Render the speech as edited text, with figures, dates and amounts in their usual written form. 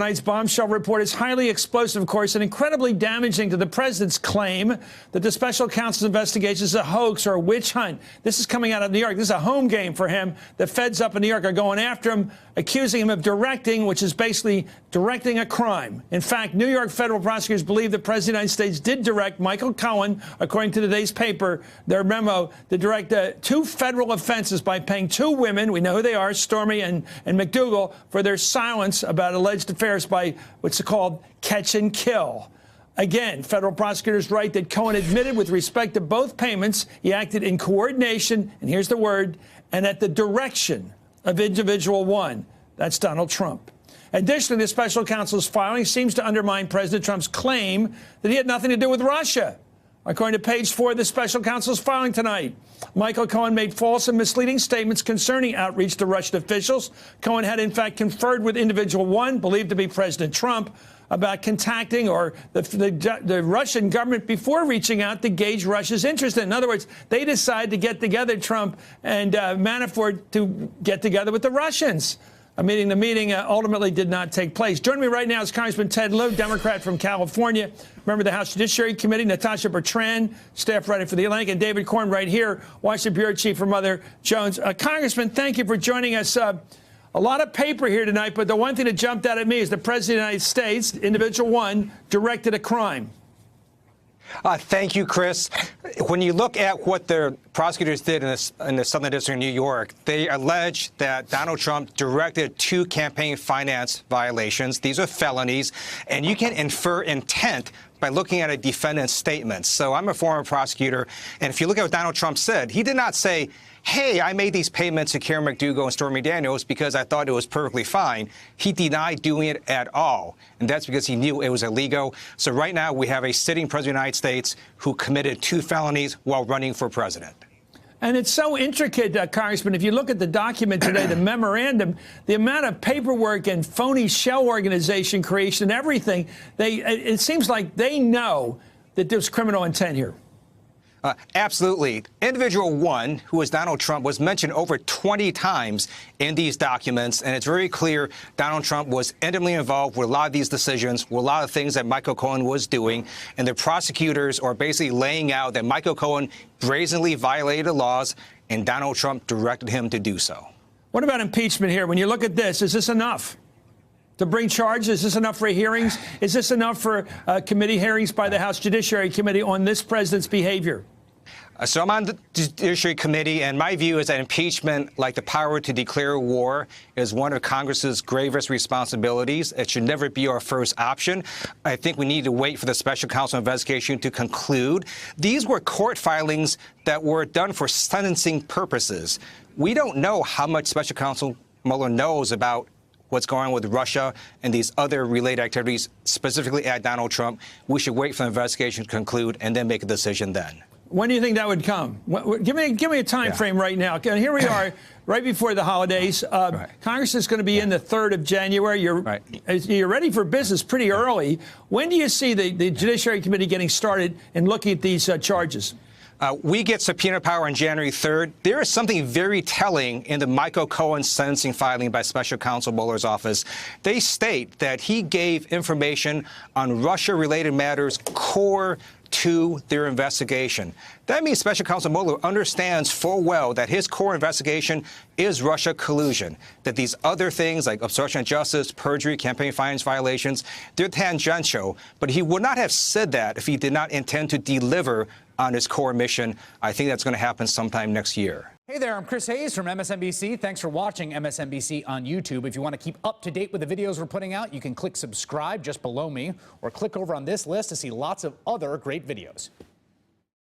Tonight's bombshell report is highly explosive, of course, and incredibly damaging to the president's claim that the special counsel's investigation is a hoax or a witch hunt. This is coming out of New York. This is a home game for him. The feds up in New York are going after him, accusing him of directing, which is basically directing a crime. In fact, New York federal prosecutors believe the president of the United States did direct Michael Cohen, according to today's paper, their memo, to direct two federal offenses by paying two women, we know who they are, Stormy and McDougal, for their silence about alleged affairs by what's called catch and kill. Again, federal prosecutors write that Cohen admitted with respect to both payments, he acted in coordination, and here's the word, and at the direction of individual one. That's Donald Trump. Additionally, the special counsel's filing seems to undermine President Trump's claim that he had nothing to do with Russia. According to page 4 of the special counsel's filing tonight, Michael Cohen made false and misleading statements concerning outreach to Russian officials. Cohen had, in fact, conferred with individual one, believed to be President Trump, about contacting or the Russian government before reaching out to gauge Russia's interest. In other words, they decided to get together, Trump and Manafort, to get together with the Russians. The meeting ultimately did not take place. Joining me right now is Congressman Ted Lieu, Democrat from California, member of the House Judiciary Committee, Natasha Bertrand, staff writer for The Atlantic, and David Corn right here, Washington Bureau Chief for Mother Jones. Congressman, thank you for joining us. A lot of paper here tonight, but the one thing that jumped out at me is the President of the United States, individual one, directed a crime. Thank you, Chris. When you look at what the prosecutors did in the Southern District of New York, they allege that Donald Trump directed two campaign finance violations. These are felonies, and you can infer intent by looking at a defendant's statement. So I'm a former prosecutor, and if you look at what Donald Trump said, he did not say, hey, I made these payments to Karen McDougal and Stormy Daniels because I thought it was perfectly fine. He denied doing it at all, and that's because he knew it was illegal. So right now we have a sitting president of the United States who committed two felonies while running for president. And it's so intricate, Congressman. If you look at the document today, the memorandum, the amount of paperwork and phony shell organization creation and everything, it seems like they know that there's criminal intent here. Absolutely. Individual one, who was Donald Trump, was mentioned over 20 times in these documents, and it's very clear Donald Trump was intimately involved with a lot of these decisions, with a lot of things that Michael Cohen was doing, and the prosecutors are basically laying out that Michael Cohen brazenly violated the laws, and Donald Trump directed him to do so. What about impeachment here? When you look at this, is this enough to bring charges? Is this enough for hearings? Is this enough for committee hearings by the House Judiciary Committee on this president's behavior? So I'm on the Judiciary Committee, and my view is that impeachment, like the power to declare war, is one of Congress's gravest responsibilities. It should never be our first option. I think we need to wait for the special counsel investigation to conclude. These were court filings that were done for sentencing purposes. We don't know how much special counsel Mueller knows about what's going on with Russia and these other related activities, specifically at Donald Trump. We should wait for the investigation to conclude and then make a decision then. When do you think that would come? Give me a time frame right now. Here we are, right before the holidays. Congress is going to be in the 3rd of January. You're ready for business pretty early. When do you see the Judiciary Committee getting started and looking at these charges? We get subpoena power on January 3rd. There is something very telling in the Michael Cohen sentencing filing by Special Counsel Mueller's office. They state that he gave information on Russia-related matters core to their investigation. That means Special Counsel Mueller understands full well that his core investigation is Russia collusion, that these other things like obstruction of justice, perjury, campaign finance violations, they're tangential. But he would not have said that if he did not intend to deliver on his core mission. I think that's going to happen sometime next year. Hey there, I'm Chris Hayes from MSNBC. Thanks for watching MSNBC on YouTube. If you want to keep up to date with the videos we're putting out, you can click subscribe just below me or click over on this list to see lots of other great videos.